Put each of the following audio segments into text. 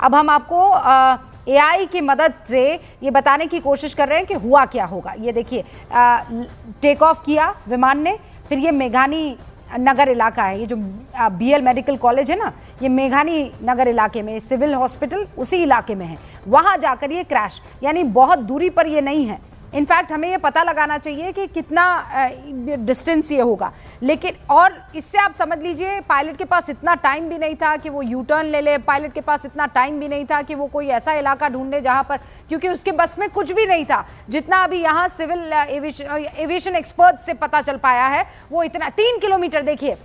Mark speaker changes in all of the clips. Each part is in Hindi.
Speaker 1: अब हम आपको एआई की मदद से ये बताने की कोशिश कर रहे हैं कि हुआ क्या होगा। ये देखिए, टेक ऑफ किया विमान ने, फिर ये मेघानी नगर इलाका है, ये जो बीएल मेडिकल कॉलेज है ना, ये मेघानी नगर इलाके में, सिविल हॉस्पिटल उसी इलाके में है, वहां जाकर ये क्रैश, यानी बहुत दूरी पर ये नहीं है। इनफैक्ट हमें ये पता लगाना चाहिए कि कितना डिस्टेंस ये होगा, लेकिन और इससे आप समझ लीजिए पायलट के पास इतना टाइम भी नहीं था कि वो यू टर्न ले ले, पायलट के पास इतना टाइम भी नहीं था कि वो कोई ऐसा इलाका ढूंढे जहां पर, क्योंकि उसके बस में कुछ भी नहीं था। जितना अभी यहाँ सिविल एविएशन एक्सपर्ट से पता चल पाया है वो इतना 3 किलोमीटर, देखिए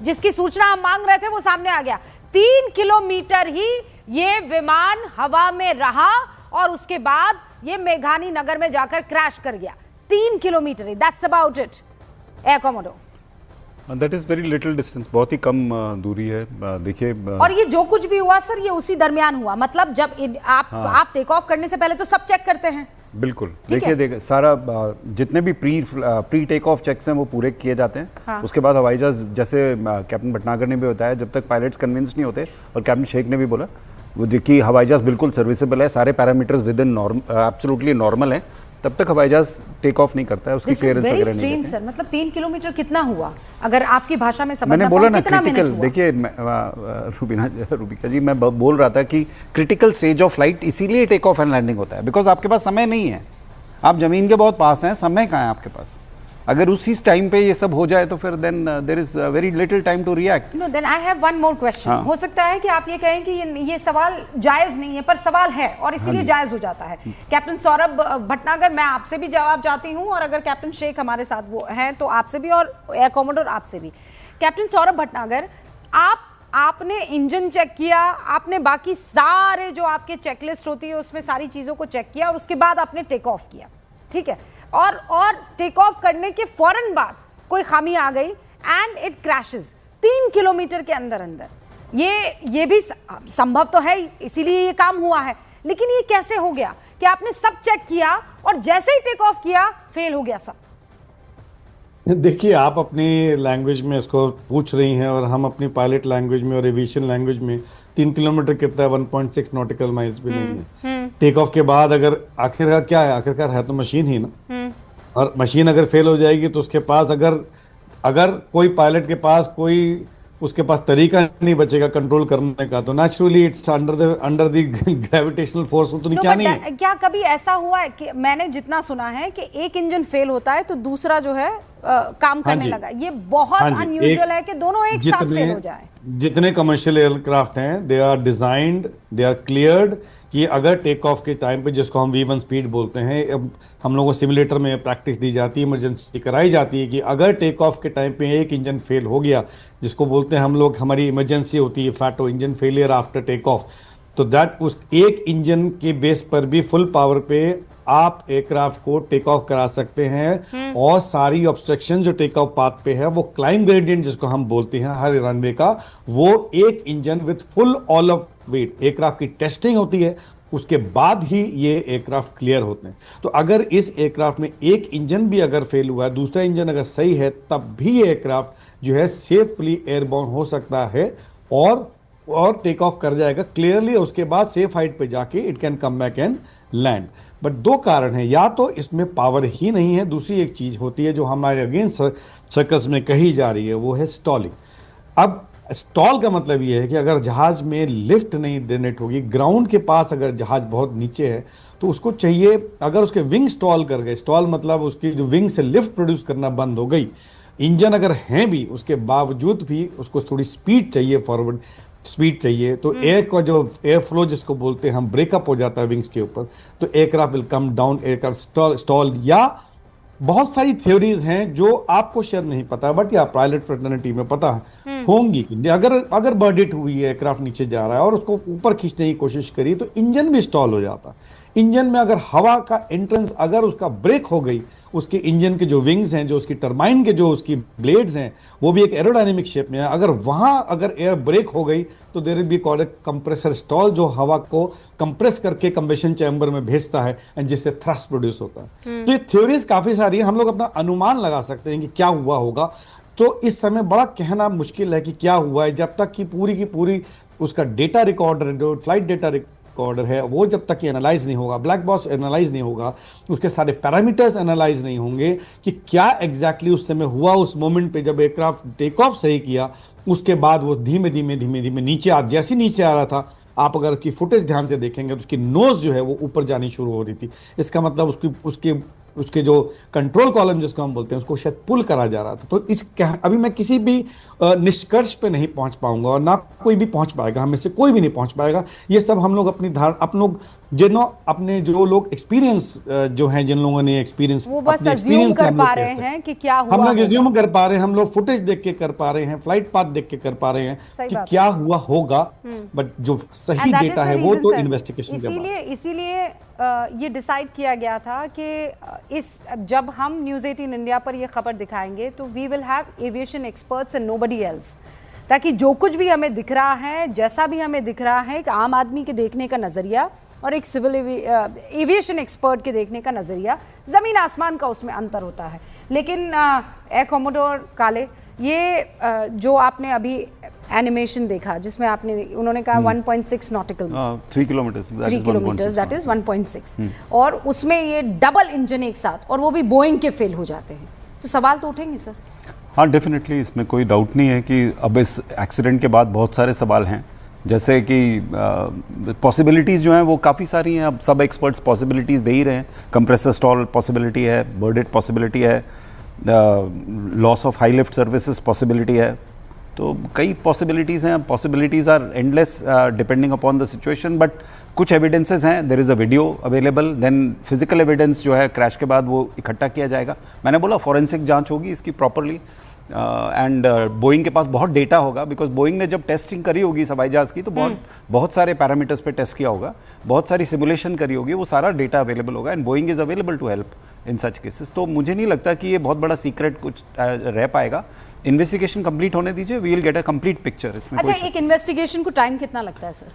Speaker 1: जिसकी सूचना हम मांग रहे थे वो सामने आ गया, 3 किलोमीटर ही ये विमान हवा में रहा और उसके बाद ये मेघानी नगर में जाकर क्रैश कर गया। 3 kilometre he, that's about it air commodore.
Speaker 2: That is very little distance, बहुत ही कम दूरी है। देखिए,
Speaker 1: और ये जो कुछ भी हुआ सर, ये उसी दरमियान हुआ, मतलब जब आप टेक ऑफ करने से पहले तो सब चेक करते हैं।
Speaker 2: बिल्कुल, देखिए सारा जितने भी प्री टेक ऑफ चेक्स हैं वो पूरे किए जाते हैं। हाँ। उसके बाद हवाई जहाज, जैसे कैप्टन भटनागर ने भी बताया, जब तक पायलट्स कन्विंस नहीं होते, और कैप्टन शेख ने भी बोला वो कि हवाई जहाज बिल्कुल सर्विसेबल है, सारे parameters with in absolutely normal है, तब तक हवाई जहाज टेक ऑफ नहीं करता है, उसकी क्लियरेंस वगैरह नहीं देते।
Speaker 1: सर, मतलब 3 किलोमीटर कितना हुआ अगर आपकी भाषा में समझना?
Speaker 2: मैंने बोला ना क्रिटिकल, देखिए रूबिका जी, मैं बोल रहा था कि क्रिटिकल स्टेज ऑफ फ्लाइट इसीलिए टेक ऑफ एंड लैंडिंग होता है, बिकॉज आपके पास समय नहीं है, आप जमीन के बहुत पास हैं, समय कहाँ है आपके पास? अगर उसी टाइम पे ये सब हो जाए तो फिर then there is very little time to react.
Speaker 1: No, then I have one more question. हो सकता है कि आप ये कहें कि ये सवाल जायज नहीं है, पर सवाल है और इसीलिए जायज हो जाता है। कैप्टन सौरभ भटनागर, मैं आपसे भी जवाब चाहती हूं, और अगर कैप्टन शेख हमारे साथ वो हैं तो आपसे भी, और एयर कोमोडोर आपसे भी। कैप्टन सौरभ भटनागर, आपने इंजन चेक किया, आपने बाकी सारे जो आपके चेकलिस्ट होती है उसमें सारी चीजों को चेक किया, और उसके बाद आपने टेक ऑफ किया, ठीक है, और टेक ऑफ करने के फौरन बाद कोई खामी आ गई एंड इट क्रैशेस 3 किलोमीटर के अंदर अंदर। ये भी संभव तो है, इसीलिए ये काम हुआ है, लेकिन ये कैसे हो गया कि आपने सब चेक किया और जैसे ही टेक ऑफ किया फेल हो गया सब?
Speaker 3: देखिए, आप अपनी लैंग्वेज में इसको पूछ रही हैं और हम अपनी पायलट लैंग्वेज में और एविएशन लैंग्वेज में 3 किलोमीटर कितना है? 1.6 नॉटिकल माइल्स भी नहीं है। टेक ऑफ के बाद अगर आखिरकार क्या है? आखिरकार है तो मशीन ही ना, और मशीन अगर फेल हो जाएगी तो उसके पास अगर कोई पायलट के पास उसके पास तरीका नहीं बचेगा कंट्रोल करने का, तो naturally it's under the gravitational force, तो नीचे नहीं है।
Speaker 1: क्या कभी ऐसा हुआ है कि मैंने जितना सुना है कि एक इंजन फेल होता है तो दूसरा जो है काम करने लगा? ये बहुत अनयूजुअल है कि दोनों एक साथ फेल हो जाए।
Speaker 3: जितने कमर्शियल एयरक्राफ्ट हैं, they are designed, they are cleared कि अगर टेक ऑफ के टाइम पे, जिसको हम V1 स्पीड बोलते हैं, अब हम लोगों को सिमुलेटर में प्रैक्टिस दी जाती है, इमरजेंसी कराई जाती है कि अगर टेक ऑफ के टाइम पे एक इंजन फेल हो गया, जिसको बोलते हैं हम लोग, हमारी इमरजेंसी होती है फैटो, engine failure after take off, तो दैट उस एक इंजन के बेस पर भी फुल पावर पे आप एयरक्राफ्ट को टेक ऑफ करा सकते हैं, और सारी ऑब्स्ट्रक्शन जो टेक ऑफ पाथ पे है, वो क्लाइंब ग्रेडियंट जिसको हम बोलते हैं हर रनवे का, वो एक engine with full all of weight aircraft की टेस्टिंग होती है, उसके बाद ही ये एयरक्राफ्ट क्लियर होते हैं। तो अगर इस एयरक्राफ्ट में एक इंजन भी अगर फेल हुआ है, दूसरा इंजन अगर सही है, तब भी एयरक्राफ्ट जो है सेफली एयरबॉर्न हो सकता है और टेक ऑफ कर जाएगा क्लियरली, उसके बाद सेफ हाइट पे जाके it can come back and land. But 2 कारण हैं, या तो इसमें पावर ही नहीं है, दूसरी एक चीज होती है जो हमारे अगेन सर्कस में कही जा रही है, वो है स्टॉलिंग। अब स्टॉल का मतलब ये है कि अगर जहाज में लिफ्ट नहीं जनरेट होगी, ग्राउंड के पास अगर जहाज बहुत नीचे है, तो उसको चाहिए, अगर उसके विंग स्टॉल कर गए, स्टॉल मतलब उसकी जो विंग से लिफ्ट प्रोड्यूस करना बंद हो गई, इंजन अगर हैं भी, उसके बावजूद भी उसको थोड़ी स्पीड चाहिए, फॉरवर्ड स्पीड चाहिए, तो एयर का जो एयर फ्लो जिसको बोलते हैं हम, ब्रेकअप हो जाता है विंग्स के ऊपर, तो aircraft will come down, aircraft stall. या बहुत सारी थ्योरीज हैं जो आपको शायद नहीं पता, बट या पायलट फ्रेटर्निटी में पता होंगी कि अगर बर्डिट हुई है, एयरक्राफ्ट नीचे जा रहा है और उसको ऊपर खींचने की कोशिश करी, तो इंजन भी स्टॉल हो जाता। इंजन में अगर हवा का एंट्रेंस अगर उसका ब्रेक हो गई, उसके इंजन के जो विंग्स हैं, जो उसकी टरबाइन के जो उसकी ब्लेड्स हैं, वो भी एक एरोडायनेमिक शेप में है, अगर वहां अगर एयर ब्रेक हो गई तो there will be called a compressor stall, जो हवा को कंप्रेस करके कंबेशन चैम्बर में भेजता है एंड जिससे थ्रस्ट प्रोड्यूस होता है। तो ये थ्योरीज काफी सारी है, हम लोग अपना अनुमान लगा सकते हैं कि क्या हुआ होगा। तो इस समय बड़ा कहना मुश्किल है कि क्या हुआ है, जब तक कि पूरी की पूरी उसका डेटा रिकॉर्डर, जो फ्लाइट डेटा रिकॉर्डर है, वो जब तक ये एनालाइज नहीं होगा, ब्लैक बॉक्स एनालाइज नहीं होगा, उसके सारे पैरामीटर्स एनालाइज नहीं होंगे कि क्या एग्जैक्टली उस समय हुआ, उस मोमेंट पे जब एयरक्राफ्ट टेक ऑफ सही किया, उसके बाद वो धीमे धीमे नीचे जैसे नीचे आ रहा था, आप अगर उसकी फुटेज ध्यान से देखेंगे तो उसकी नोज जो है वो ऊपर जानी शुरू हो रही थी। इसका मतलब उसके जो कंट्रोल कॉलम जिसको हम बोलते हैं, उसको शायद पुल करा जा रहा था। तो अभी मैं किसी भी निष्कर्ष पे नहीं पहुंच पाऊंगा, और ना कोई भी पहुंच पाएगा, हम में से कोई भी नहीं पहुंच पाएगा। ये सब हम लोग अपने जो लोग एक्सपीरियंस जो हैं, जिन लोगों ने एक्सपीरियंस,
Speaker 1: वो बस अज्यूम कर पा रहे हैं कि क्या हुआ,
Speaker 3: हम लोग अज्यूम कर पा रहे हैं, हम लोग फुटेज देख के कर पा रहे हैं, फ्लाइट पाथ देख के कर पा रहे हैं कि क्या हुआ होगा, बट जो सही डेटा है वो तो इन्वेस्टिगेशन के बाद।
Speaker 1: इसीलिए ये डिसाइड किया गया था कि जब हम न्यूज़ 18 इंडिया पर ये खबर दिखाएंगे तो we will have aviation experts and nobody else, ताकि जो कुछ भी हमें दिख रहा है, जैसा भी हमें दिख रहा है, एक आम आदमी के देखने का नज़रिया और एक सिविल एविएशन एक्सपर्ट के देखने का नज़रिया, ज़मीन आसमान का उसमें अंतर होता है। लेकिन एयर कॉमोडोर काले, ये जो आपने अभी एनिमेशन देखा जिसमें उन्होंने कहा 1.6 nautical
Speaker 2: 3 kilometres,
Speaker 1: 3 kilometres, that is 1.6, और उसमें ये डबल इंजन एक साथ, और वो भी बोइंग के फेल हो जाते हैं, तो सवाल तो उठेंगे सर।
Speaker 2: हाँ, डेफिनेटली, इसमें कोई डाउट नहीं है कि अब इस एक्सीडेंट के बाद बहुत सारे सवाल हैं, जैसे कि पॉसिबिलिटीज़ जो हैं वो काफ़ी सारी हैं। अब सब एक्सपर्ट्स पॉसिबिलिटीज़ दे ही रहे हैं। कंप्रेसर स्टॉल पॉसिबिलिटी है, बर्डेड पॉसिबिलिटी है, loss of high lift services possibility है, तो कई पॉसिबिलिटीज़ हैं। Possibilities are endless depending upon the situation, but कुछ एविडेंसेस हैं, there is a video available, then physical evidence जो है क्रैश के बाद वो इकट्ठा किया जाएगा। मैंने बोला फॉरेंसिक जांच होगी इसकी प्रॉपरली, एंड बोइंग के पास बहुत डेटा होगा, बिकॉज बोइंग ने जब टेस्टिंग करी होगी इस हवाई जहाज़ की तो बहुत सारे पैरामीटर्स पे टेस्ट किया होगा, बहुत सारी सिमुलेशन करी होगी, वो सारा डेटा अवेलेबल होगा, and Boeing is available to help in such cases. तो मुझे नहीं लगता कि ये बहुत बड़ा सीक्रेट कुछ रह पाएगा। इन्वेस्टिगेशन कंप्लीट होने दीजिए, we will get a complete picture. इसमें
Speaker 1: अच्छा, एक इन्वेस्टिगेशन को टाइम कितना लगता है सर?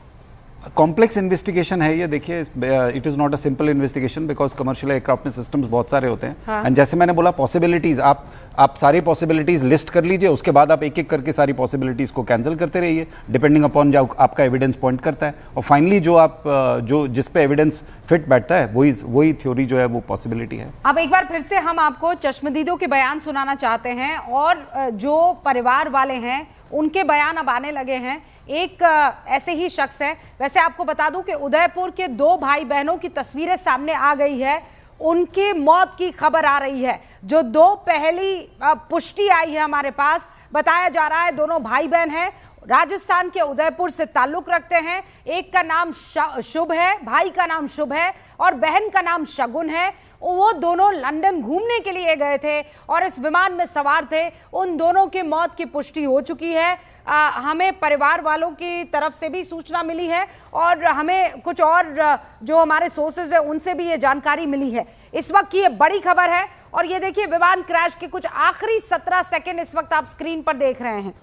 Speaker 2: कॉम्प्लेक्स इन्वेस्टिगेशन है ये, देखिए it is not a simple investigation, because commercial aircraft में सिस्टम्स बहुत सारे होते हैं, एंड जैसे मैंने बोला पॉसिबिलिटीज़, आप सारी पॉसिबिलिटीज़ लिस्ट कर लीजिए, उसके बाद आप एक एक करके सारी पॉसिबिलिटीज़ को कैंसिल करते रहिए डिपेंडिंग अपॉन जो आपका एविडेंस पॉइंट करता है, और फाइनली जो जिस पे एविडेंस फिट बैठता है वही थ्योरी जो है वो पॉसिबिलिटी है।
Speaker 1: अब एक बार फिर से हम आपको चश्मदीदों के बयान सुनाना चाहते हैं, और जो परिवार वाले हैं उनके बयान अब आने लगे हैं। एक ऐसे ही शख्स है, वैसे आपको बता दूं कि उदयपुर के 2 भाई बहनों की तस्वीरें सामने आ गई है, उनकी मौत की खबर आ रही है। जो 2 पहली पुष्टि आई है हमारे पास, बताया जा रहा है दोनों भाई बहन हैं, राजस्थान के उदयपुर से ताल्लुक रखते हैं। एक का नाम शुभ है, भाई का नाम शुभ है, और बहन का नाम शगुन है। वो दोनों लंदन घूमने के लिए गए थे और इस विमान में सवार थे। उन दोनों की मौत की पुष्टि हो चुकी है। हमें परिवार वालों की तरफ से भी सूचना मिली है, और हमें कुछ और जो हमारे सोर्सेज है उनसे भी ये जानकारी मिली है। इस वक्त की ये बड़ी खबर है, और ये देखिए विमान क्रैश के कुछ आखिरी 17 सेकंड इस वक्त आप स्क्रीन पर देख रहे हैं।